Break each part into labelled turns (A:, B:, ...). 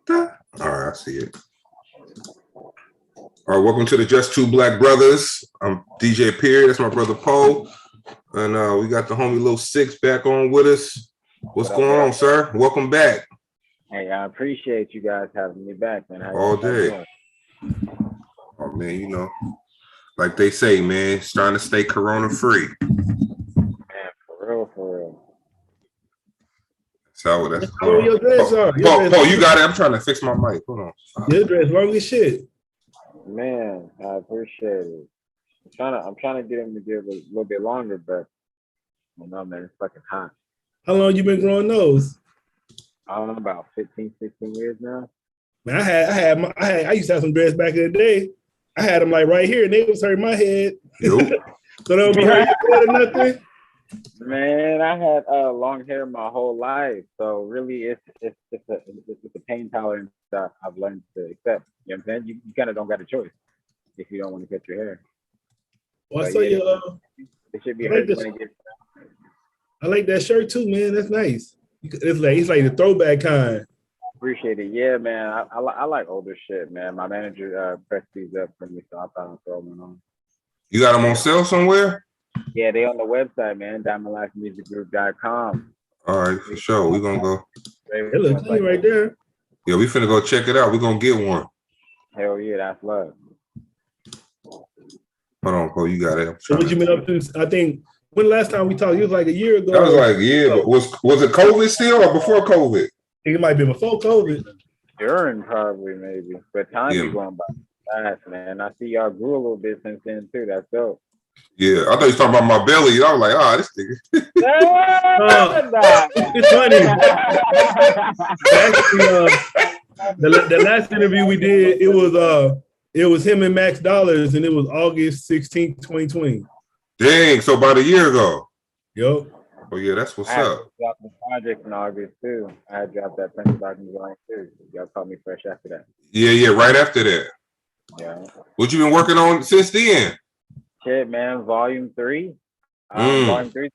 A: All right, I see it. All right, welcome to the Just Two Black Brothers. I'm DJ Perry. That's my brother Poe. And we got the homie Lil Sicx back on with us. What's going on, sir? Welcome back.
B: Hey, I appreciate you guys having me back, man.
A: All day. Oh, man, you know, like they say, man, it's trying to stay corona free.
B: Man, for real.
A: So that's
C: Paul, you
A: got it. I'm trying to fix my mic. Hold on.
C: Your dress long as shit.
B: Man, I appreciate it. I'm trying to get him to give a little bit longer, but I don't know, man, it's fucking hot.
C: How long you been growing those?
B: I don't know, about 15, 16 years now.
C: Man, I used to have some dreads back in the day. I had them like right here, and they was hurting my head.
A: Yep.
C: So they don't be hurting your head or nothing.
B: Man, I had long hair my whole life, so really, it's a pain tolerance that I've learned to accept. You know what I'm saying? You kind of don't got a choice if you don't want to cut your hair.
C: Well, I saw you.
B: It should be hurting when it gets.
C: I like that shirt too, man. That's nice. It's like the throwback kind.
B: Appreciate it. Yeah, man. I like older shit, man. My manager pressed these up for me, so I thought I'd throw them on.
A: You got them on sale somewhere?
B: Yeah, they on the website, man. DiamondLifeMusicGroup.com.
A: All right, for sure. We're gonna go.
C: It looks clean right there.
A: Yeah, we finna go check it out. We're gonna get one.
B: Hell yeah, that's love.
A: Hold on, Cole. You got it.
C: So what you been up to? I think when last time we talked, it was like a year ago.
A: That was like but was it COVID still or before COVID?
C: It might be before COVID.
B: During probably maybe, but time is going by fast, man. I see y'all grew a little bit since then too. That's dope.
A: Yeah, I thought you was talking about my belly. I was like, oh, this nigga.
C: It's funny. Actually, the last interview we did, it was him and Max Dollars, and it was August 16th, 2020.
A: Dang, so about a year ago.
C: Yep.
A: Oh yeah, that's what's up.
B: I dropped the project in August too. I had dropped that Prince Docking Design too. Y'all called me fresh after that.
A: Yeah, right after that.
B: Yeah.
A: What you been working on since then?
B: Shit, man. Volume 3. Volume 3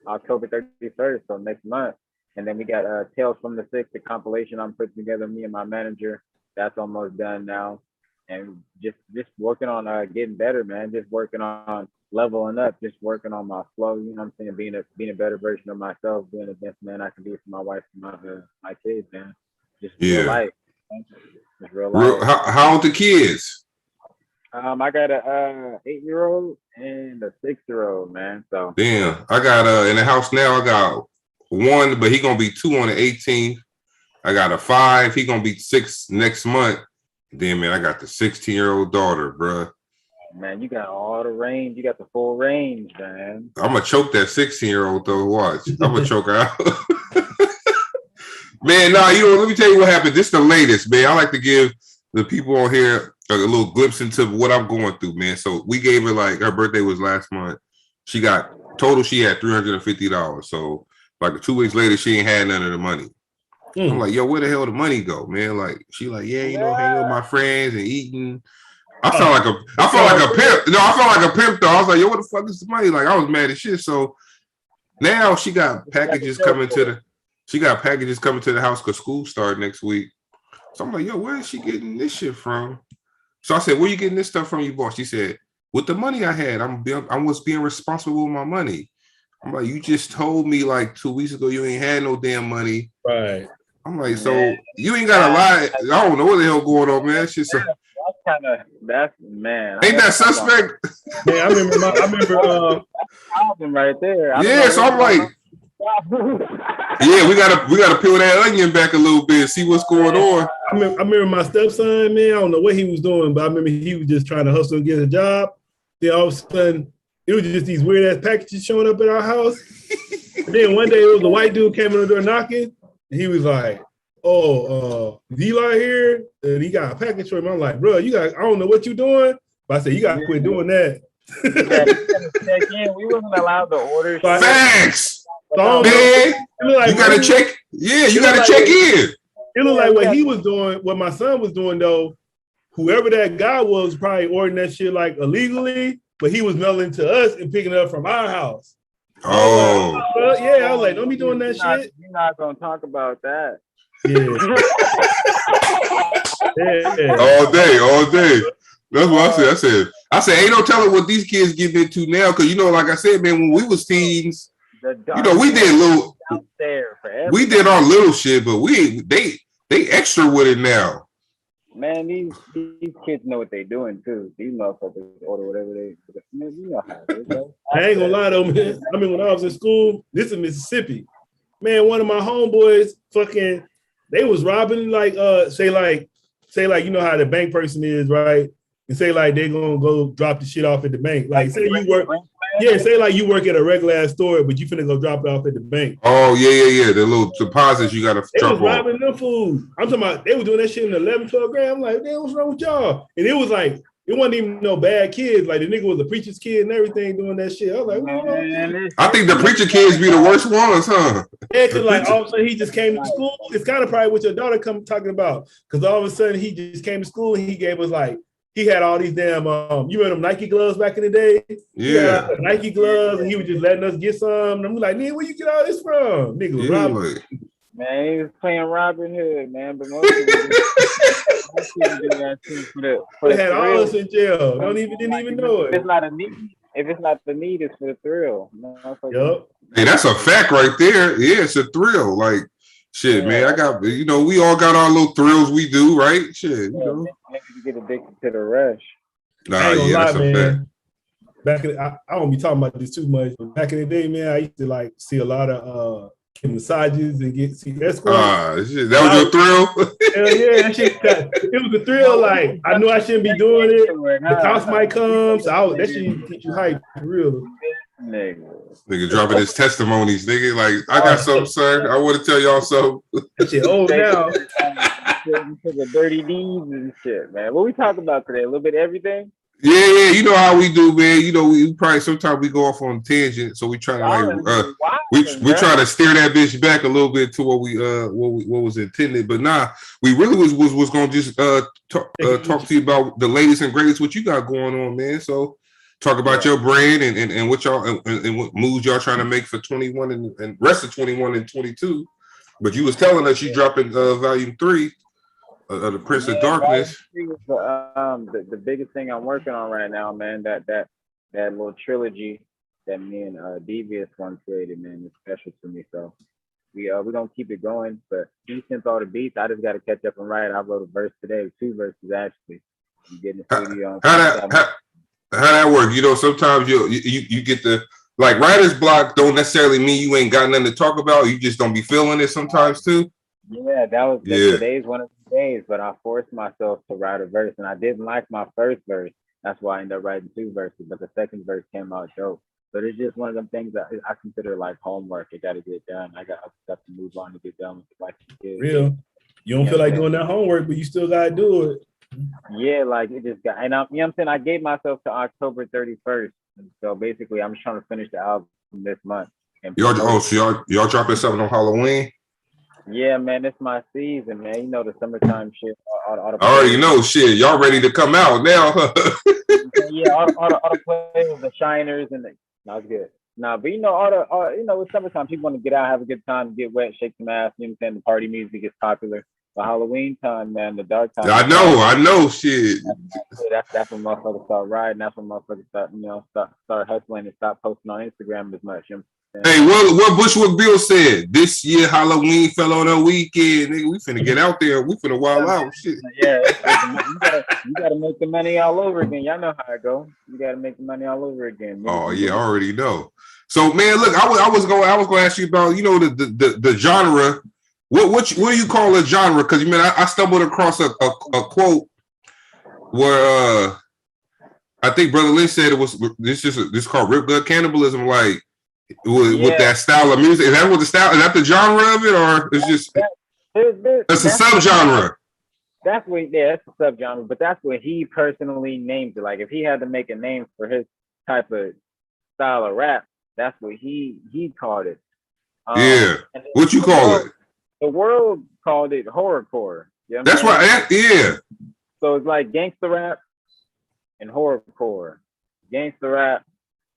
B: October 31st, so next month. And then we got Tales from the Six, the compilation I'm putting together, me and my manager. That's almost done now. And just working on getting better, man. Just working on leveling up, just working on my flow, you know what I'm saying? Being a better version of myself, being the best man I can be for my wife and my kids, man. Just real life. Just real life.
A: How old the kids?
B: I got a 8-year-old and a 6-year-old, man. So
A: damn, I got in the house now. I got 1, but he gonna be 2 on the 18th. I got a 5. He gonna be 6 next month. Then man, I got the 16-year-old daughter, bro.
B: Man, you got all the range. You got the full range, man.
A: I'm gonna choke that 16-year-old though. Watch, I'm gonna choke her out. Man, nah, let me tell you what happened. This is the latest, man. I like to give the people on here a little glimpse into what I'm going through, man. So we gave her her birthday was last month. She had $350. So like 2 weeks later, she ain't had none of the money. I'm like, yo, where the hell the money go, man? Like, she like, yeah, hanging with my friends and eating. I felt like a pimp. No, I felt like a pimp though. I was like, yo, what the fuck is the money? Like, I was mad as shit. So now she got packages coming to the house because school started next week. So I'm like, yo, where is she getting this shit from? So I said, where you getting this stuff from, you boss? She said, with the money I had, I was being responsible with my money. I'm like, you just told me like 2 weeks ago you ain't had no damn money.
C: Right.
A: I'm like, so you ain't gotta lie. I don't know what the hell going on, man. Shit, so
B: man.
A: Ain't that suspect?
C: Yeah, I remember
B: right there.
A: Yeah, so I'm like, yeah, we gotta peel that onion back a little bit, see what's going on.
C: I remember my stepson, man. I don't know what he was doing, but I remember he was just trying to hustle and get a job. Then all of a sudden, it was just these weird ass packages showing up at our house. And then one day, it was a white dude came in the door knocking, and he was like, "Oh, Eli here, and he got a package for him." I'm like, "Bro, I don't know what you doing," but I said, "You gotta quit doing that."
B: Check in. We wasn't allowed to order.
A: Facts.
C: So
A: man, like, you gotta check. Yeah, you gotta check in.
C: It looked like what he was doing, what my son was doing though. Whoever that guy was probably ordering that shit like illegally, but he was mailing to us and picking it up from our house.
A: Oh,
C: I was like, don't be doing that shit.
B: You're not gonna talk about that.
C: Yeah. Yeah.
A: All day, all day. That's what I said. I said, ain't no telling what these kids get into now. Cause like I said, man, when we was teens, we did our little shit, but they extra with it now.
B: Man, these kids know what they doing too. These motherfuckers order whatever man, you know how it is, bro.
C: I ain't gonna lie though, man. I mean, when I was in school, this is Mississippi. Man, one of my homeboys, they was robbing say you know how the bank person is, right? And say like they gonna go drop the shit off at the bank. Like say you work, say like you work at a regular ass store, but you finna go drop it off at the bank.
A: Oh yeah. The little deposits you gotta
C: they
A: drop
C: was robbing
A: off.
C: them fools. I'm talking about they were doing that shit in 11, 12 grand. I'm like, damn, what's wrong with y'all? And it was like, it wasn't even no bad kids. Like the nigga was a preacher's kid and everything doing that shit. I was like, man,
A: I think the preacher kids be the worst ones, huh?
C: Yeah, because like all of a sudden he just came to school. It's kind of probably what your daughter come talking about. Because all of a sudden he just came to school and he gave us like, he had all these damn, you remember them Nike gloves back in the day?
A: Yeah.
C: Nike gloves, and he was just letting us get some. And I'm like, nigga, where you get all this from? Nigga was robbing.
B: Man, he was playing Robin Hood, man. But most people do that too for the
C: had
B: thrill.
C: all us in jail. Didn't even know it.
B: If it's not the need, it's for the thrill.
C: Yep.
A: Hey, that's a fact right there. Yeah, it's a thrill. Like, shit, man. I got, we all got our little thrills we do, right? Shit,
B: You get addicted to the rush.
A: Nah, yeah, that's a fact.
C: Back in, I don't be talking about this too much, but back in the day, man, I used to like see a lot of massages and see escorts.
A: That was your thrill?
C: Hell yeah, that shit. It was a thrill. Like I knew I shouldn't be doing it. The cops might come, so that shit used to get you hyped for real.
A: Nigga dropping his testimonies, nigga. Like, I got something, sir. I want to tell y'all something.
C: That shit old now.
B: The dirty deeds and shit, man. What we talking about today? A little bit of everything?
A: Yeah, you know how we do, man. We probably sometimes we go off on tangent, so we try to we try to steer that bitch back a little bit to what was intended. But nah, we really was gonna just talk to you about the latest and greatest what you got going on, man. So talk about your brand and what y'all and what moves y'all trying to make for 21 and rest of 21 and 22. But you was telling us you dropping volume 3. The Prince of Darkness.
B: The biggest thing I'm working on right now, man, that little trilogy that me and Devious one created, man, is special to me. So we don't keep it going, but he sent all the beats. I just got to catch up and write. I wrote a verse today, 2 verses actually. I'm getting the studio.
A: How that work? Sometimes you get the like writer's block. Don't necessarily mean you ain't got nothing to talk about. You just don't be feeling it sometimes too.
B: Yeah, today's one of the days, but I forced myself to write a verse, and I didn't like my first verse. That's why I ended up writing 2 verses, but the second verse came out dope. But it's just one of them things that I consider like homework. It got to get done. I got stuff to move on to get done with like kids.
C: Real. You don't feel like doing that homework, but you still got to do it.
B: Yeah, like it just got, and you know what I'm saying? I gave myself to October 31st. And so basically, I'm just trying to finish the album this month.
A: Y'all dropping something on Halloween?
B: Yeah, man, it's my season, man. You know the summertime shit.
A: I already know shit. Y'all ready to come out now?
B: Yeah, all the players, the shiners, and that's good. Nah, but it's summertime. People want to get out, have a good time, get wet, shake some ass. You know what I'm saying? The party music is popular. But Halloween time, man, the dark time.
A: I know, shit.
B: That's when motherfuckers start riding. That's when motherfuckers start hustling and stop posting on Instagram as much. You know?
A: Hey, what Bushwick Bill said, this year Halloween fell on a weekend, nigga. We finna get out there. We finna wild out. Shit.
B: Yeah, you gotta make the money all over again. Y'all know how it go. You gotta make the money all over again. Man.
A: Oh yeah, I already know. So man, look, I was gonna ask you about the genre. What do you call a genre? Because I stumbled across a quote where I think Brother Lynch said it was this called Rip Good Cannibalism, like. With that style of music, is that what the style? Is that the genre of it, or it's just it's a subgenre?
B: That's a subgenre, but that's what he personally named it. Like if he had to make a name for his type of style of rap, that's what he called it.
A: What you call it?
B: The world called it horrorcore. You know
A: that's right. Yeah.
B: So it's like gangster rap and horrorcore, gangster rap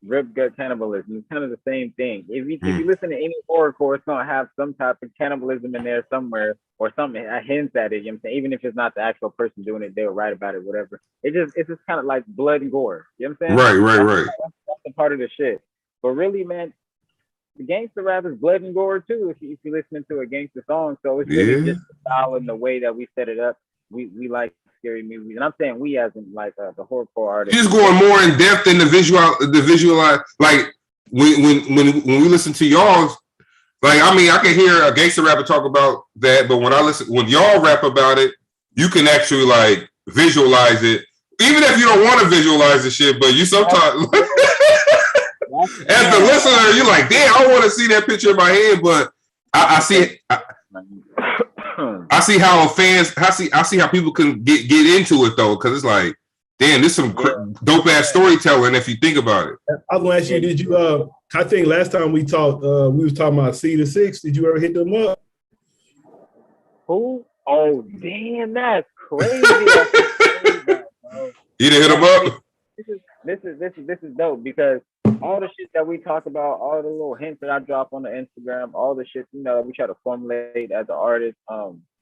B: rip gut cannibalism. It's kind of the same thing. If you listen to any horrorcore, it's gonna have some type of cannibalism in there somewhere, or something hints at it. You know what I'm saying? Even if it's not the actual person doing it, they'll write about it, whatever. It's just kind of like blood and gore. You know what I'm saying?
A: Right.
B: That's a part of the shit. But really, man, the gangster rap is blood and gore too. If you're listening to a gangster song, so it's really just the style and the way that we set it up. We like scary movies, and I'm saying we as in like the horrorcore artists.
A: He's going more in depth in the visualize. Like when we listen to y'all's, like I mean, I can hear a gangster rapper talk about that, but when y'all rap about it, you can actually like visualize it, even if you don't want to visualize the shit. But you sometimes, as the listener, you're like, damn, I want to see that picture in my head, but I see it. I see how fans. I see how people can get into it though, because it's like, damn, this is some dope ass storytelling if you think about it.
C: I was gonna ask you, did you? I think last time we talked, we was talking about Lil Sicx. Did you ever hit them up?
B: Who? Oh, damn, that's crazy.
A: You didn't hit them up?
B: This is dope because all the shit that we talk about, all the little hints that I drop on the Instagram, all the shit, you know, we try to formulate as an artist.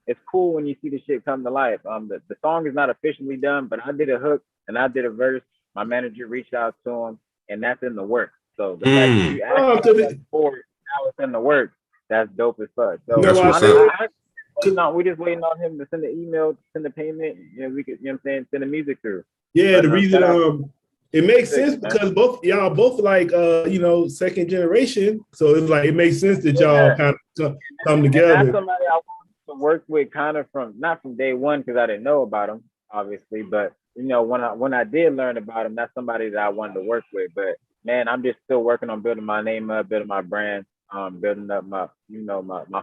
B: It's cool when you see the shit come to life. The song is not officially done, but I did a hook and I did a verse. My manager reached out to him, and that's in the works. So the fact that you actually forward, now it's in the works. That's dope as fuck. So
A: that's what's up.
B: We're just waiting on him to send the email, send the payment. You know, we could, you know what I'm saying, send the music through.
C: Yeah, but, the reason it makes sense because y'all both like you know, second generation. So it's like it makes sense that y'all kind of come together.
B: That's somebody I want to work with kind of not from day one because I didn't know about him, obviously, but you know, when I did learn about him, that's somebody that I wanted to work with. But man, I'm just still working on building my name up, building my brand, building up my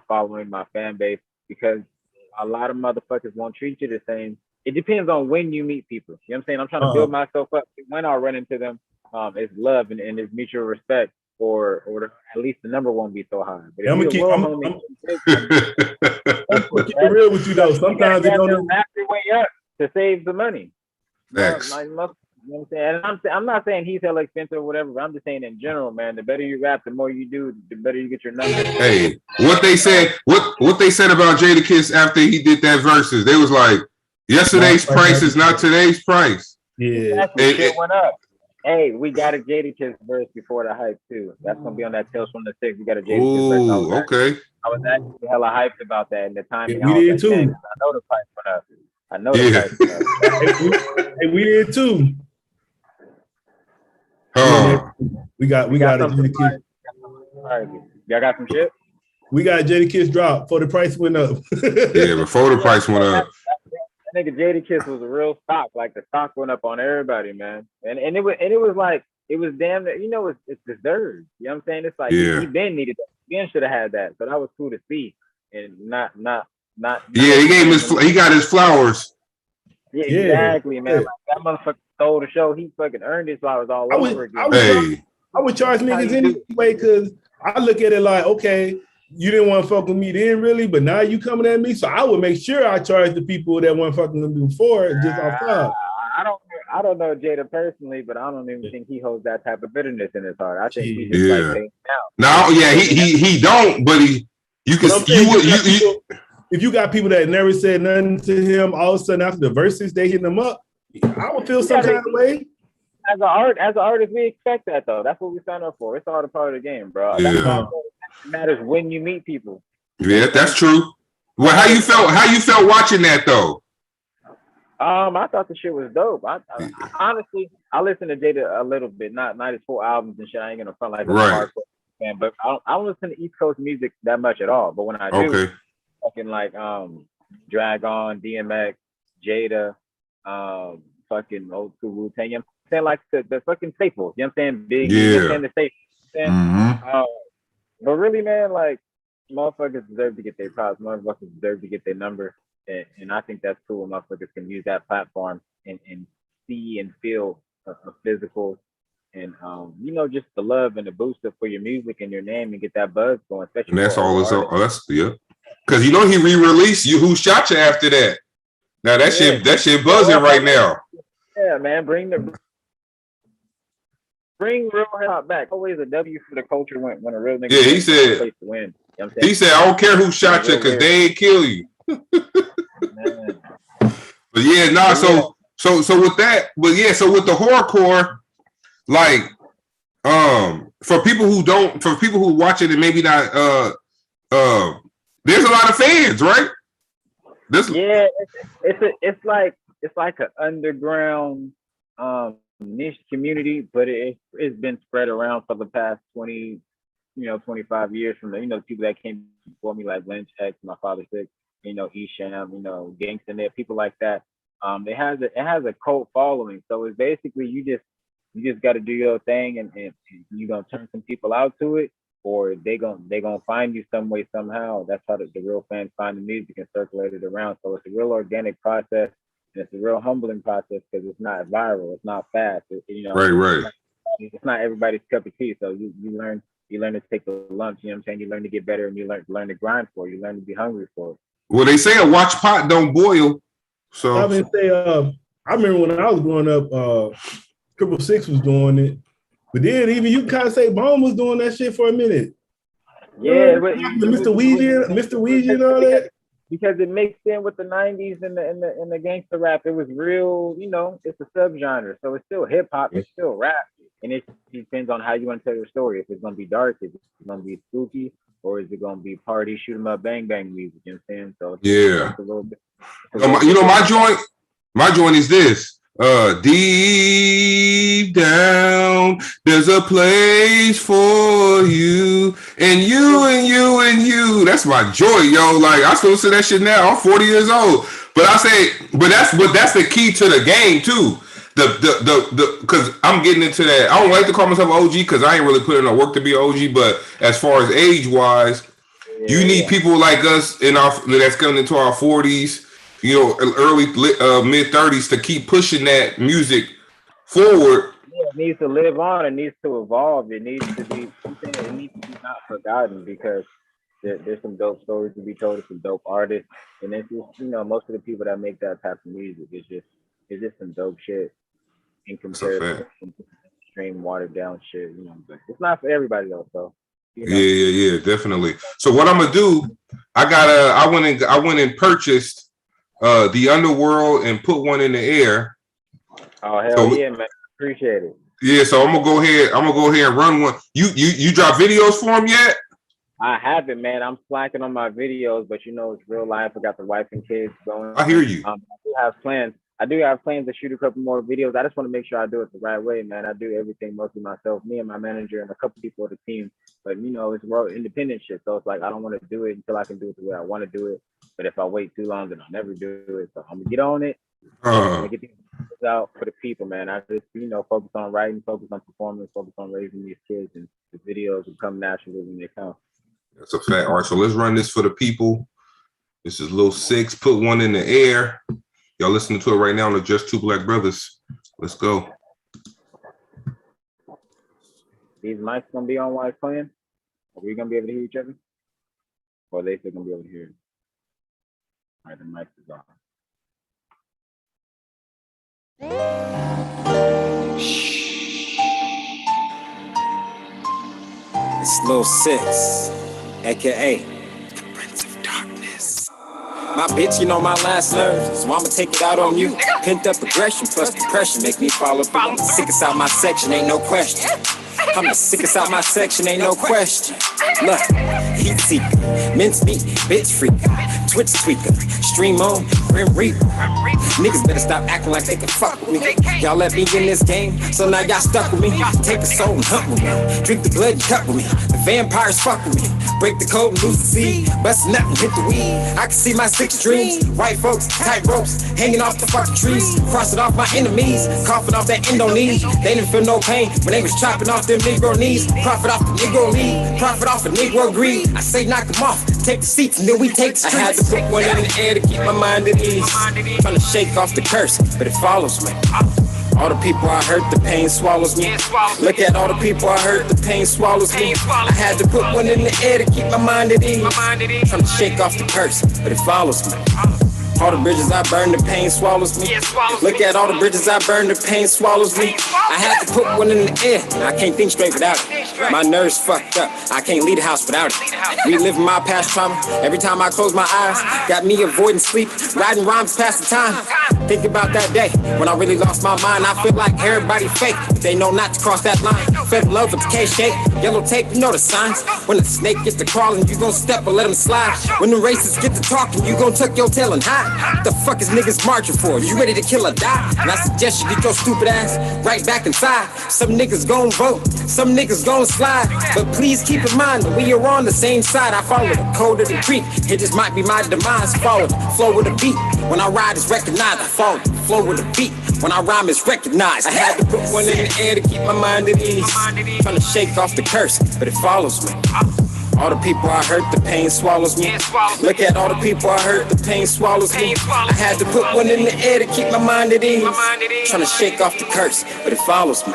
B: following, my fan base, because a lot of motherfuckers won't treat you the same. It depends on when you meet people. You know what I'm saying? I'm trying to build myself up. When I run into them, it's love and it's mutual respect, or at least the number won't be so high. But
C: I'm gonna keep it real with you though. Sometimes they don't
B: rap your way up to save the money.
A: Thanks.
B: You know what I'm saying? And I'm not saying he's hella expensive or whatever, but I'm just saying in general, man, the better you rap, the more you do, the better you get your numbers.
A: Hey, what they said about Jadakiss after he did that verses, they was like, yesterday's price is not today's price.
C: Yeah.
B: Shit went up. Hey, we got a Jadakiss verse before the hype too. That's gonna be on that Tales from the Six. We got a Jadakiss verse.
A: Ooh, okay.
B: I was actually hella hyped about that, and the timing.
C: Yeah, we did too.
B: I know the price went up. I know the price went up.
C: Hey, we did too. We got a Jadakiss.
B: Y'all got some shit?
C: We got a Jadakiss drop before the price went up.
A: Yeah, before the price went up.
B: That nigga Jadakiss was a real stock. Like the stock went up on everybody, man. And it was like it was damn, you know, it's deserved. You know what I'm saying? It's like he been needed that. Ben should have had that. So that was cool to see. And not.
A: Yeah, he got his flowers.
B: Yeah, exactly, man. Like, that motherfucker stole the show. He fucking earned his flowers all over again.
C: I would charge niggas anyway because I look at it like, okay, you didn't want to fuck with me then, really, but now you coming at me, so I would make sure I charge the people that weren't fucking with me before just off top.
B: I don't know Jada personally, but I don't even think he holds that type of bitterness in his heart. I think he just like things
A: now. No, yeah, he don't, but
C: if you got people that never said nothing to him, all of a sudden after the verses they hitting him up, I would feel some kind of way.
B: As an artist, we expect that though. That's what we sign up for. It's all a part of the game, bro.
A: Yeah.
B: It matters when you meet people.
A: Yeah, that's true. Well, how you felt watching that though?
B: I thought the shit was dope. I honestly, I listened to Jada a little bit, not his full albums and shit. I ain't gonna front like a hardcore fan, but I don't listen to East Coast music that much at all. But when I do, fucking like Drag On, DMX, Jada, fucking old school Wu-Tang. You know what I'm saying? Like the fucking staples. You know what I'm saying? Big. You know what I'm saying? The staples. But really, man, like motherfuckers deserve to get their props. Motherfuckers deserve to get their number. And I think that's cool when motherfuckers can use that platform and see and feel a physical and you know, just the love and the booster for your music and your name and get that buzz going. Especially
A: and that's all. That's because you know he re-released You Who Shot You after that. Now that shit buzzing right now.
B: Yeah, man, bring the Bring real hip hop back. Always a W for the culture when a real nigga.
A: Yeah, he said.
B: Place to win. You know
A: He said, "I don't care who shot you, because they ain't kill you."
B: Man.
A: But yeah, nah. So with that, but yeah, so with the horrorcore, like, for people who watch it and maybe not, there's a lot of fans, right?
B: Yeah, it's like an underground niche community, but it's been spread around for the past 25 years from the people that came before me, like Lil Sicx, my father Sicx, Esham, Gangsta Net, people like that. It has a cult following, so it's basically you just got to do your thing, and you're gonna turn some people out to it, or they gonna find you some way somehow. That's how the real fans find the music and circulate it around. So it's a real organic process, and it's a real humbling process because it's not viral, it's not fast.
A: Right.
B: It's not everybody's cup of tea. So you learn to take the lumps. You know what I'm saying? You learn to get better, and you learn to grind for it. You learn to be hungry for it.
A: Well, they say a watch pot don't boil. So
C: I mean, I remember when I was growing up, 666 was doing it, but then even you kind of say Bone was doing that shit for a minute.
B: Yeah,
C: Mr. Ouija and all that.
B: Because it mixed in with the 90s and the gangster rap. It was real, it's a subgenre. So it's still hip hop, it's still rap. And it depends on how you want to tell your story. If it's gonna be dark, if it's gonna be spooky, or is it gonna be party, shoot 'em up, bang bang music? You know what I'm saying? So it's a little bit.
A: My joint is this. Deep down, there's a place for you, and you and you and you. That's my joy, yo. Like, I still say that shit now. I'm 40 years old, but I say, that's the key to the game too. Because I'm getting into that. I don't like to call myself OG because I ain't really putting in no work to be OG. But as far as age wise, you need people like us that's coming into our 40s. Early mid 30s to keep pushing that music forward.
B: Yeah, it needs to live on. It needs to evolve. It needs to be not forgotten, because there's some dope stories to be told. There's some dope artists, and it's just most of the people that make that type of music is just some dope shit in comparison to extreme watered down shit. But it's not for everybody though. So
A: yeah, definitely. So what I'm gonna do? I went and purchased the Underworld and put one in the air.
B: Oh hell yeah, man! Appreciate it.
A: Yeah, so I'm gonna go ahead and run one. You drop videos for them yet?
B: I haven't, man. I'm slacking on my videos, but it's real life. I got the wife and kids going.
A: I hear you.
B: I do have plans to shoot a couple more videos. I just want to make sure I do it the right way, man. I do everything mostly myself, me and my manager and a couple people of the team. But it's real independent shit. So it's like I don't want to do it until I can do it the way I want to do it. But if I wait too long, then I'll never do it. So I'm gonna get on it. I'm gonna get these videos out for the people, man. I just focus on writing, focus on performing, focus on raising these kids, and the videos will come naturally when they come.
A: That's a fact. All right, so let's run this for the people. This is Lil Sicx. Put one in the air. Y'all listening to it right now on the Just Two Black Brothers. Let's go.
B: These mics gonna be on while it's playing? Are we gonna be able to hear each other? Or are they still gonna be able to hear it? All right, the mic is on.
D: It's Lil Sicx, aka Prince of Darkness. My bitch, my last nerve, so I'ma take it out on you. Pent up aggression plus depression make me fall apart. I'm the sickest out my section, ain't no question. I'm the sickest out my section, ain't no question. Look, heat seeker, mince meat, bitch freaker, Twitch tweaker, stream on, Grim Reaper. Niggas better stop acting like they can fuck with me. Y'all let me in this game, so now y'all stuck with me. Take the soul and hunt with me. Drink the blood and cut with me. The vampires fuck with me. Break the code and lose the seed. Bust nut and hit the weed. I can see my 6 dreams. White folks, tight ropes, hanging off the fucking trees. Crossing off my enemies, coughing off that Indonesia. They didn't feel no pain when they was chopping off them Negro knees. Profit off the Negro lead, profit off the Negro greed. I say knock them off, take the seats and then we take the streets. I had to put one in the air to keep my mind at ease. Trying to shake off the curse, but it follows me. All the people I hurt, the pain swallows me. Look at all the people I hurt, the pain swallows me. I had to put one in the air to keep my mind at ease. Trying to shake off the curse, but it follows me. All the bridges I burn, the pain swallows me. Look at all the bridges I burn, the pain swallows me. I had to put one in the air, I can't think straight without it. My nerves fucked up, I can't leave the house without it. Reliving my past trauma, every time I close my eyes. Got me avoiding sleep, writing rhymes past the time. Think about that day, when I really lost my mind. I feel like everybody fake, but they know not to cross that line. Fell in love with the K-shape, yellow tape, you know the signs. When the snake gets to crawling, you gon' step or let him slide. When the racists get to talking, you gon' tuck your tail and hide. The fuck is niggas marching for? You ready to kill or die? And I suggest you get your stupid ass right back inside. Some niggas gon' vote, some niggas gon' slide. But please keep in mind that we are on the same side. I follow the code of the creek, it just might be my demise. Follow the flow with the beat, when I ride it's recognized. I follow the flow with the beat, when I rhyme it's recognized. I had to put one in the air to keep my mind at ease. Trying to shake off the curse, but it follows me. All the people I hurt, the pain swallows me. Look at all the people I hurt, the pain swallows me. I had to put one in the air to keep my mind at ease. Trying to shake off the curse, but it follows me.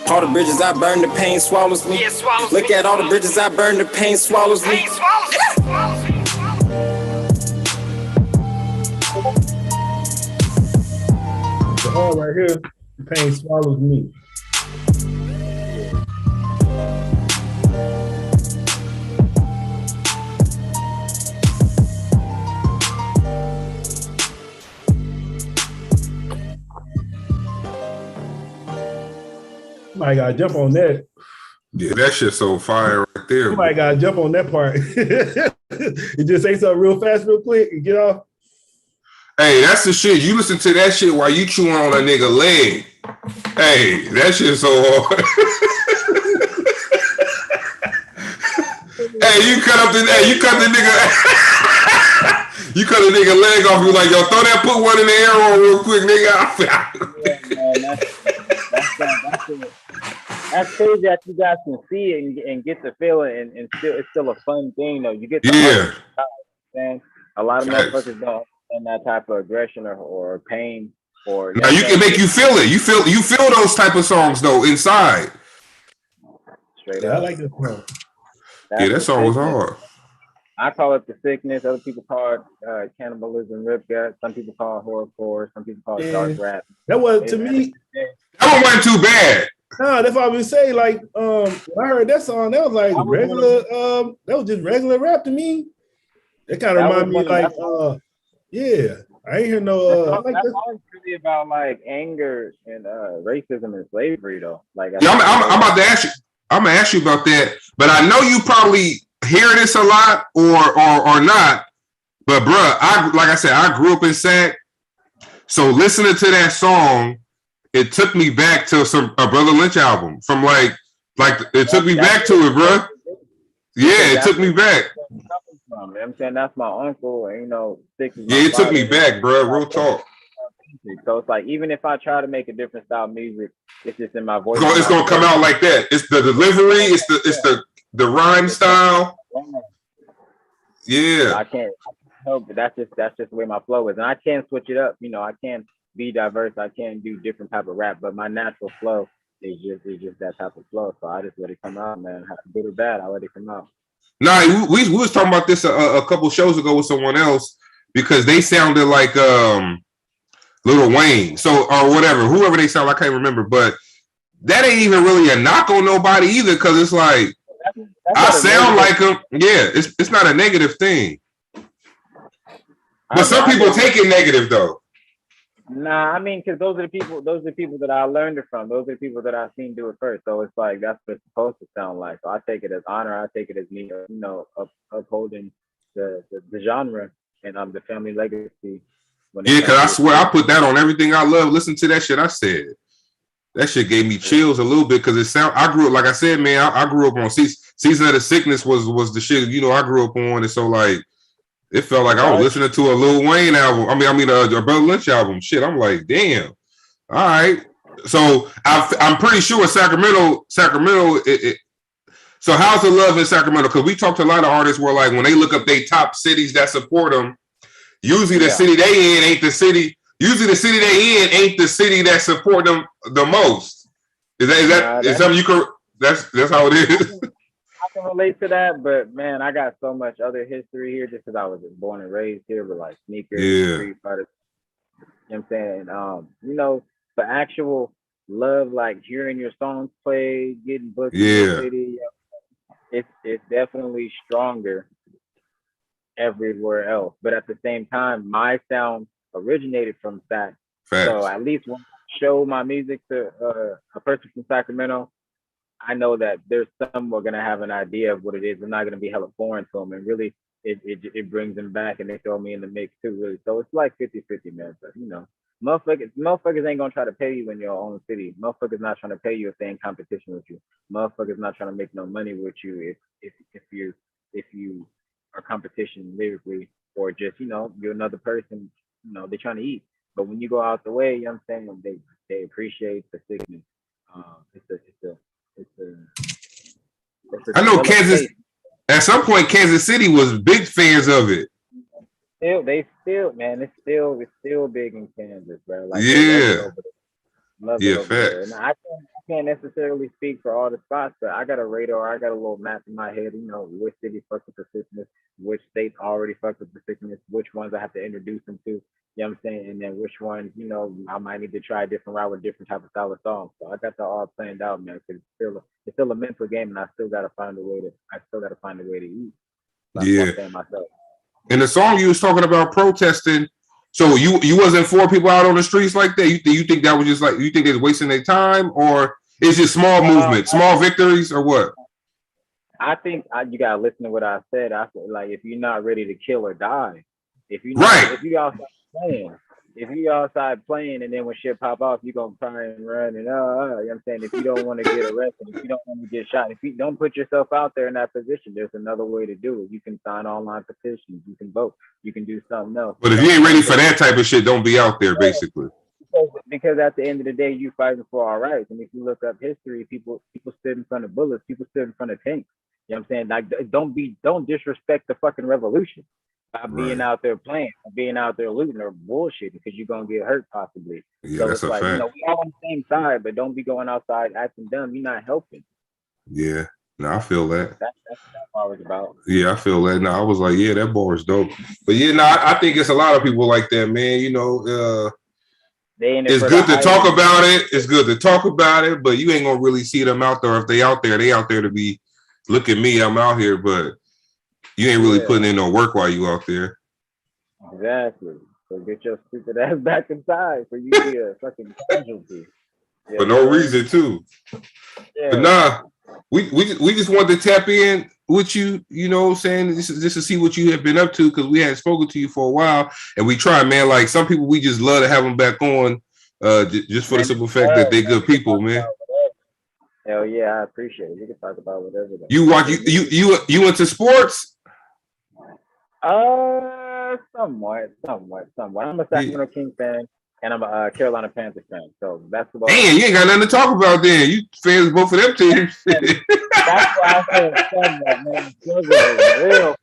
D: All the bridges I burn, the pain swallows me. Look at all the bridges I burn, the pain swallows me.
C: The hard right here, the pain swallows me. Somebody gotta jump on that.
A: Yeah, that shit's so fire right there.
C: Somebody gotta jump on that part. You just say something real fast, real quick, and get off.
A: Hey, that's the shit. You listen to that shit while you chewing on a nigga leg. Hey, that shit's so hard. Hey, you cut the nigga. You cut the nigga leg off. You like, yo, throw that, put one in the air on real quick,
B: nigga. That's crazy that you guys can see it and get the feeling, and still it's still a fun thing though. You get the man. A lot of motherfuckers don't understand that type of aggression or pain or.
A: Now you can make you feel it. You feel those type of songs though inside.
B: Straight
C: up.
B: I
C: like this song.
A: Yeah, that song was hard.
B: I call it the sickness. Other people call it cannibalism, rip gut. Some people call it horrorcore. Some people call it dark rap.
C: That was to me.
A: That one wasn't too bad.
C: No, that's what I was saying. Like, when I heard that song, that was like regular. That was just regular rap to me. It kind of reminded me like, yeah. I ain't hear no.
B: That song's really about like anger and racism and slavery, though. Like,
A: yeah, I'm about to ask you. I'm gonna ask you about that, but I know you probably hear this a lot or not. But bruh, like I said, I grew up in Sac, so listening to that song, it took me back to a Brother Lynch album from like it took me back to it, bruh. Yeah, it took me back.
B: I'm saying that's my uncle, and Sicx.
A: Yeah, it took me back, bruh. Real talk.
B: So it's like, even if I try to make a different style of music, it's just in my voice.
A: It's gonna come out like that. It's the delivery. It's the rhyme style. Yeah.
B: I can't help it. That's just the way my flow is, and I can switch it up. I can be diverse. I can do different type of rap, but my natural flow is just that type of flow. So I just let it come out, man. Good or bad, I let it come out.
A: Nah, we was talking about this a couple shows ago with someone else because they sounded like Lil Wayne, or whatever, whoever they sound, I can't remember, but that ain't even really a knock on nobody either, because it's like that's I sound like him. Yeah, it's not a negative thing, but some people take it negative though.
B: Nah, I mean, because those are the people that I learned it from. Those are the people that I've seen do it first. So it's like that's what it's supposed to sound like. So I take it as honor. I take it as me, upholding the genre and the family legacy.
A: Yeah, because I swear I put that on everything I love. Listen to that shit I said. That shit gave me chills a little bit because I grew up, like I said, man, I grew up on Season of the Sickness was the shit, I grew up on. And so like, it felt like I was listening to a Lil Wayne album. I mean a Brother Lynch album. Shit, I'm like, damn. All right. So I'm pretty sure Sacramento. So how's the love in Sacramento? Because we talked to a lot of artists where like when they look up their top cities that support them, usually the city they in ain't the city. Usually the city they in ain't the city that support them the most. Is something you could? That's how it is.
B: can relate to that, but man, I got so much other history here just because I was born and raised here, but like sneakers, Street Fighter. You know what I'm saying? You know, for actual love, like hearing your songs played, getting booked in the city, it's definitely stronger everywhere else. But at the same time, my sound originated from that. So at least when I show my music to a person from Sacramento, I know that there's some who are gonna have an idea of what it is. I'm not gonna be hella foreign to them, and really, it brings them back, and they throw me in the mix too. Really, so it's like 50-50, man. But you know, motherfuckers ain't gonna try to pay you in your own city. Motherfuckers not trying to pay you if they in competition with you. Motherfuckers not trying to make no money with you if you are competition lyrically, or just, you know, you're another person. You know, they're trying to eat. But when you go out the way, you know what I'm saying, they appreciate the sickness.
A: I know Kansas. At some point, Kansas City was big fans of it.
B: Man, it's still big in Kansas, bro. Like, love it over there. And I can't necessarily speak for all the spots, but I got a radar. I got a little map in my head. You know, which city fucks with the sickness, which states already fuck with the sickness, which ones I have to introduce them to. You know what I'm saying? And then which ones, you know, I might need to try a different route with different type of style of songs. So I got that all planned out, man. Cause it's still a mental game, and I still gotta find a way to eat. So myself.
A: And the song you was talking about protesting, so you wasn't for people out on the streets like that? You think that was just like, you think they're wasting their time, or is it small movement, small victories, or what?
B: I think you gotta listen to what I said. I said, like, if you're not ready to kill or die, if you outside playing and then when shit pop off, you gonna cry and run and you know what I'm saying? If you don't want to get arrested, if you don't want to get shot, if you don't put yourself out there in that position, there's another way to do it. You can sign online petitions, you can vote, you can do something else.
A: But if you ain't ready for that type of shit, don't be out there, basically.
B: Because at the end of the day, you fighting for our rights. And if you look up history, people stood in front of bullets, people stood in front of tanks. You know what I'm saying? Like, don't disrespect the fucking revolution by being out there playing, or being out there looting or bullshit, because you're gonna get hurt possibly.
A: Yeah,
B: so
A: that's
B: it's
A: a
B: like,
A: fact.
B: you know, we all on the same side, but don't be going outside acting dumb. You're not helping.
A: Yeah, no, I feel that.
B: That's what I was about.
A: Yeah, I feel that. No, I was like, yeah, that bar is dope. But yeah, no, I think it's a lot of people like that, man. You know, it's good to talk about it. It's good to talk about it, but you ain't gonna really see them out there. If they out there to be, look at me, I'm out here, but you ain't really putting in no work while you out there.
B: Exactly. So get your stupid ass back inside for you to be a fucking casualty. Yeah,
A: for no reason too. Yeah. But nah, we just wanted to tap in with you, you know what I'm saying, just to see what you have been up to, because we hadn't spoken to you for a while, and we try, man. Like, some people, we just love to have them back on, just for the simple fact that they're good people, man.
B: Hell yeah, I appreciate it. We can talk about whatever.
A: You into sports?
B: Somewhat. I'm a Sacramento Kings fan, and I'm a Carolina Panthers fan. So basketball.
A: Man, you ain't got nothing to talk about then. You fans both of them teams.
B: That's why I said somewhat, man. Real.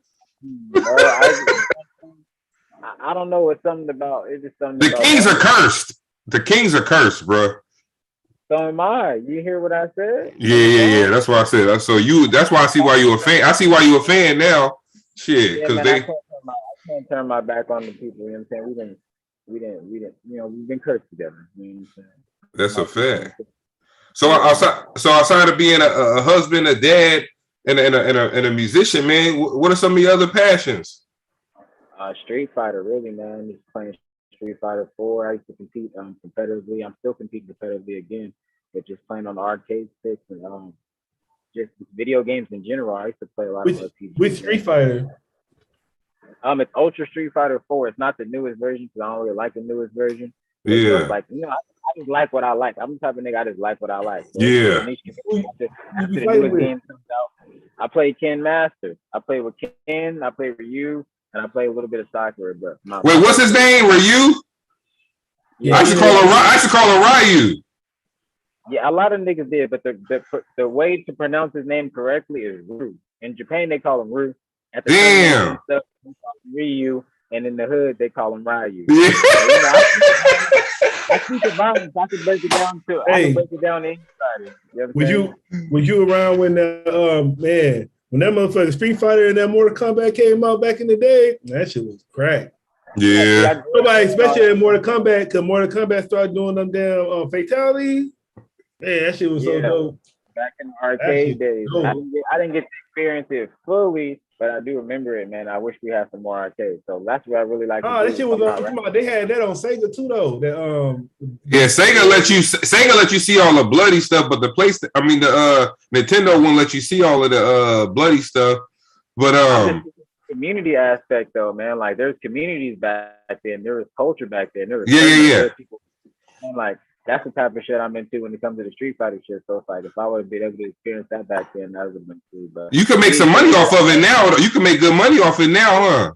B: I don't know. It's something about. It's just something.
A: The Kings are cursed. The Kings are cursed, bro.
B: So am I. You hear what I said?
A: Yeah. That's why I said. That's why I see why you a fan. I see why you a fan now. Shit, because I
B: can't turn my back on the people. You know what I'm saying? We didn't. You know, we've been cursed together. You know what I'm saying?
A: That's a fact. So outside of being a husband, a dad, and a musician, man, what are some of your other passions?
B: Street Fighter, really, man. Just playing Street Fighter 4. I used to compete competitively. I'm still competing competitively again, but just playing on the arcade sticks and just video games in general. I used to play a lot of RPG.
C: Which Street Fighter?
B: It's Ultra Street Fighter 4. It's not the newest version because I don't really like the newest version.
A: Yeah.
B: Like, you know, I just like what I like. I'm the type of nigga, I just like what I like. So
A: yeah.
B: After the newest game comes out, I play Ken Master. I play with Ken. I play Ryu. And I play a little bit of soccer, but
A: wait, what's his name? Ryu? Yeah, I should call him Ryu.
B: Yeah, a lot of niggas did, but the way to pronounce his name correctly is Ryu. In Japan, they call him Ryu. At the
A: Damn.
B: They call him Ryu, and in the hood, they call him Ryu.
A: Yeah.
B: So, you know, I speak the violence. I can break it down to. I can break it down to anybody.
C: Was you around when man? when that motherfucking Street Fighter and that Mortal Kombat came out back in the day, that shit was crack.
A: Yeah.
C: Nobody, especially in Mortal Kombat, because Mortal Kombat started doing them damn fatalities. Man, that shit was so dope.
B: Back in the arcade days. I didn't get to experience it fully, but I do remember it, man. I wish we had some more arcades. So that's what I really like.
C: Oh, that shit was on. They had that on Sega too, though. That
A: yeah, Sega let you see all the bloody stuff, but the Nintendo won't let you see all of the bloody stuff. But
B: community aspect though, man. Like there's communities back then, there was culture back then. There was people, and like that's the type of shit I'm into when it comes to the Street Fighter shit. So it's like if I would have been able to experience that back then, that would have been cool. But
A: you can make some money off of it now. You can make good money off it now, huh?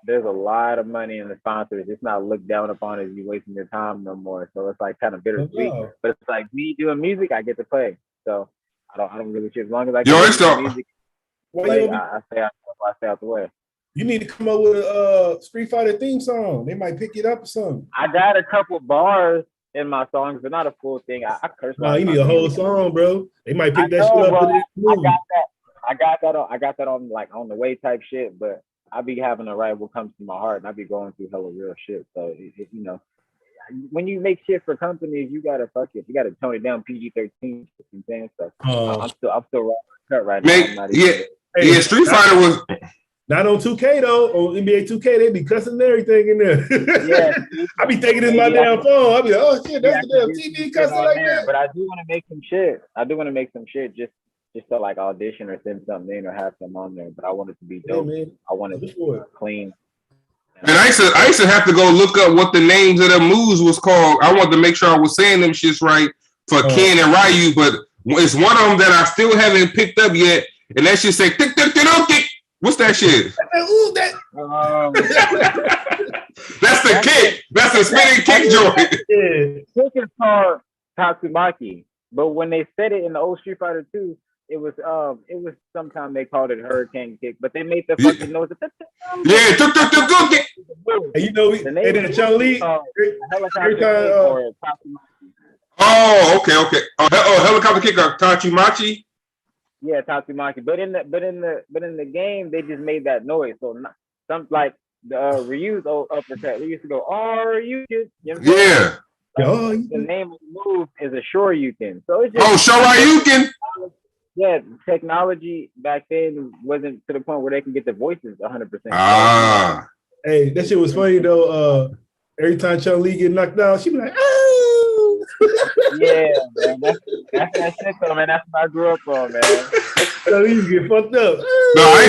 B: There's a lot of money in the sponsors. It's not looked down upon as you wasting your time no more. So it's like kind of bittersweet. But it's like me doing music, I get to play. So I don't really care as long as I can do music. I stay out the way.
C: You need to come up with a Street Fighter theme song. They might pick it up or something.
B: I got a couple bars in my songs, but not a full thing. I curse.
C: No, you need a whole song, bro. They might pick that shit up.
B: I got that on like on the way type shit, but I be having to write what comes to my heart, and I be going through hella real shit. So you know, when you make shit for companies, you gotta you gotta tone it down PG-13. You know what I'm saying? So I'm still cut right now.
A: Yeah, Street Fighter was.
C: Not on 2K though. On NBA 2K, they be cussing everything in there. Yeah, I be thinking it's my damn phone. I be like, oh shit, that's the damn TV cussing like that.
B: But I do want to make some shit. Just to like audition or send something in or have some on there. But I want it to be dope. Yeah, I want it to be clean.
A: And I used to have to go look up what the names of the moves was called. I wanted to make sure I was saying them shits right for Ken and Ryu, but it's one of them that I still haven't picked up yet, and that shit say tick tick tick tick. What's that shit? That's the kick. That's the spinning kick joint.
B: Kick is called Tatsumaki, but when they said it in the old Street Fighter 2, it was sometimes they called it hurricane kick, but they made the fucking noise.
C: And you know, and then Chun-Li.
A: Oh, okay. Helicopter kick or Tachimachi.
B: Yeah, Tatsumaki. But in the game, they just made that noise. So some like the Ryu's old uppercut. They used to go, "Oh, you know
A: yeah.
B: The name of the move is a Shoryuken. So it's just
A: Shoryuken.
B: Yeah, technology back then wasn't to the point where they can get the voices 100%.
C: Hey, that shit was funny though. Every time Chun-Li get knocked out, she be like, "Oh."
B: Yeah, man. That's that shit though, man. That's what I grew up on, man.
C: So you get fucked up.
A: No, I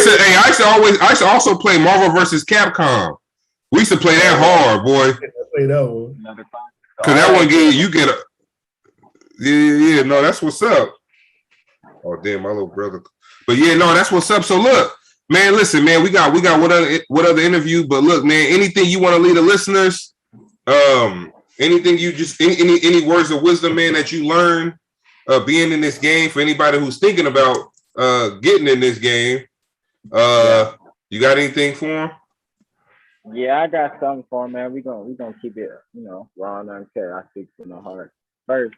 A: used to also play Marvel vs. Capcom. We used to play that hard, boy.
C: Play that one.
A: Cause that one you get a yeah. No, that's what's up. Oh damn, my little brother. But yeah, no, that's what's up. So look, man, listen, man, we got what other interview? But look, man, anything you want to leave the listeners? Anything you just any words of wisdom, man, that you learned being in this game for anybody who's thinking about getting in this game? You got anything for them?
B: Yeah, I got something for them, man. We gonna keep it, raw and uncut. I speak from the heart. First,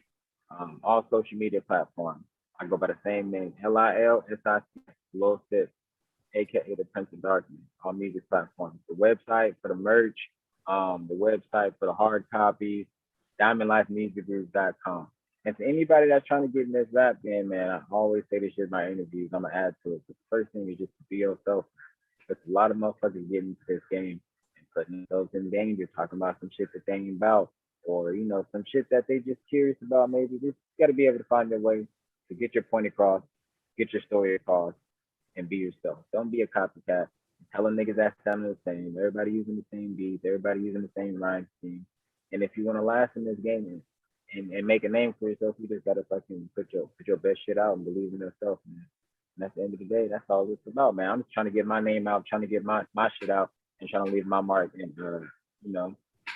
B: all social media platforms. I go by the same name, Lil Sicx, Lil Sicx, aka the Prince of Darkness. All music platforms. The website for the merch. The website for the hard copies, diamondlifemusicgroup.com. And to anybody that's trying to get in this rap game, man, I always say this shit in my interviews. I'm gonna add to it. The first thing is just to be yourself. There's a lot of motherfuckers getting into this game and putting themselves in danger, talking about some shit that they ain't about, or some shit that they just curious about. Maybe just gotta be able to find their way to get your point across, get your story across, and be yourself. Don't be a copycat. Telling niggas that sounding the same. Everybody using the same beats. Everybody using the same rhyme scheme. And if you want to last in this game and make a name for yourself, you just gotta fucking put your best shit out and believe in yourself, man. And at the end of the day, that's all it's about, man. I'm just trying to get my name out, trying to get my shit out, and trying to leave my mark and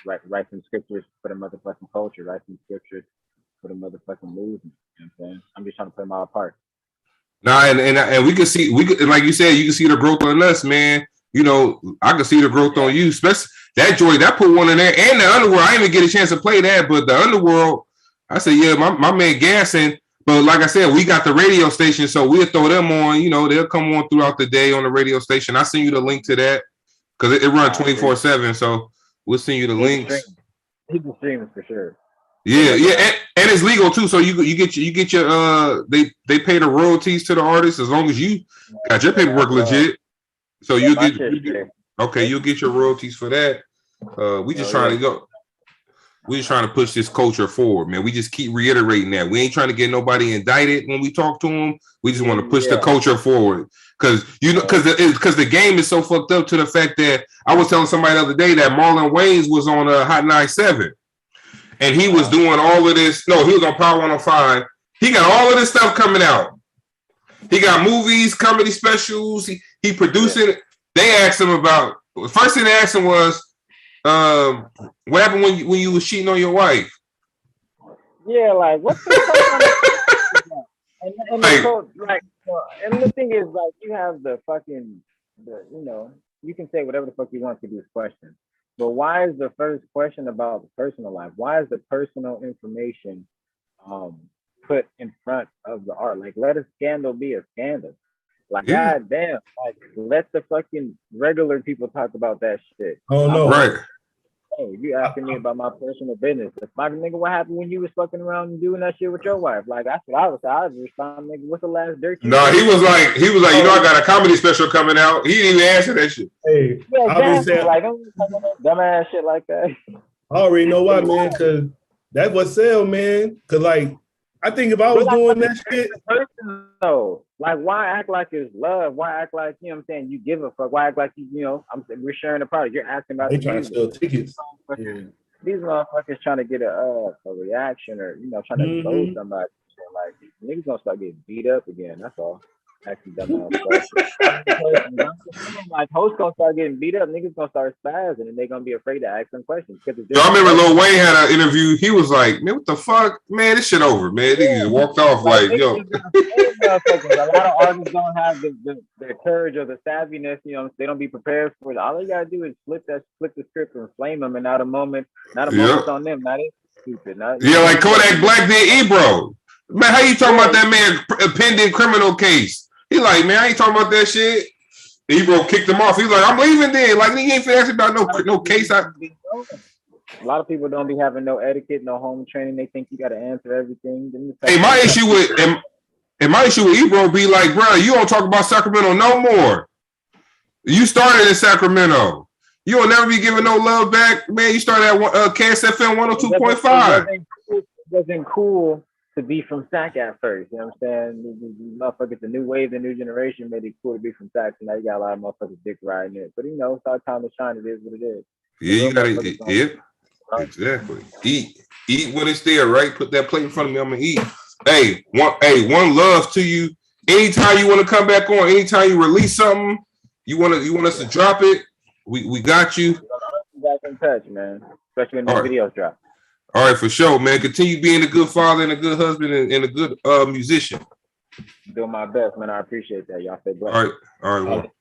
B: write some scriptures for the motherfucking culture, write some scriptures for the motherfucking movement. You know what I'm saying? I'm just trying to play my part.
A: Nah, and we can see like you said, you can see the growth on us, man. I can see the growth on you, especially that joy that put one in there, and the Underworld. I didn't even get a chance to play that, but the Underworld, I said, yeah, my man gassing. But like I said, we got the radio station, so we'll throw them on. You know, they'll come on throughout the day on the radio station. I'll send you the link to that because it runs 24/7. So we'll send you the links.
B: People streaming for sure.
A: Yeah, and it's legal too. So you get your they pay the royalties to the artist as long as you got your paperwork legit. So you'll get your royalties for that. We just trying to push this culture forward, man. We just keep reiterating that we ain't trying to get nobody indicted when we talk to them. We just want to push the culture forward because the game is so fucked up to the fact that I was telling somebody the other day that Marlon Wayans was on Hot 97. And he was doing all of this. No, he was on Power 105. He got all of this stuff coming out. He got movies, comedy specials. He producing it. They asked him about. The first thing they asked him was, "What happened when you was cheating on your wife?"
B: Yeah, like what the fuck? And the thing is, like, you have you can say whatever the fuck you want to these questions. But why is the first question about the personal life? Why is the personal information put in front of the art? Like, let a scandal be a scandal. Like, goddamn, like, let the fucking regular people talk about that shit.
C: Oh no,
A: right?
B: Hey, you asking me about my personal business? It's like, nigga, what happened when you was fucking around and doing that shit with your wife? Like, that's what I was. I was responding, nigga, what's the last dirt?
A: No, he was like, you know, I got a comedy special coming out. He didn't even answer that shit.
C: Hey,
B: yeah, exactly. Like, don't dumbass shit like that.
C: I already know why, man, because that's what sell, man. Because, like, I think if I was doing that shit.
B: No, like, why act like it's love? Why act like, you know what I'm saying, you give a fuck? Why act like we're sharing a product? You're asking about
C: they trying to sell tickets.
B: These motherfuckers trying to get a reaction or, trying to expose somebody. Like, niggas gonna start getting beat up again. That's all. Actually, like, hosts gonna start getting beat up. Niggas gonna start spazzing, and they're gonna be afraid to ask them questions.
A: I remember Lil Wayne had an interview. He was like, "Man, what the fuck, man? This shit over, man." He just walked off like, "Yo."
B: A lot of artists don't have the courage or the savviness. They don't be prepared for it. All they gotta do is flip the script and flame them, and not a moment on them. Not it. Stupid.
A: Like Kodak Black did Ebro. Man, how you talking about that man pending criminal case? He like, man, I ain't talking about that shit. Ebro kicked him off. He's like, I'm leaving then. Like, he ain't finna ask about no case. A
B: lot of people don't be having no etiquette, no home training. They think you got to answer everything.
A: Hey, my issue with Ebro be like, bro, you don't talk about Sacramento no more. You started in Sacramento. You will never be giving no love back, man. You started at Cash FM 102.5.
B: It wasn't cool to be from Sac at first, you know what I'm saying? These motherfuckers, the new wave, the new generation made it cool to be from Sac, so now you got a lot of motherfuckers dick riding it. But it's our time to shine. It is what it is.
A: Yeah, you gotta exactly. Eat when it's there, right? Put that plate in front of me. I'm gonna eat. One love to you. Anytime you want to come back on, anytime you release something, you want us to drop it. We got you.
B: Back in touch, man. Especially when the videos drop.
A: All right, for sure, man. Continue being a good father and a good husband and a good musician.
B: Doing my best, man. I appreciate that. Y'all stay blessed.
A: All right. Well.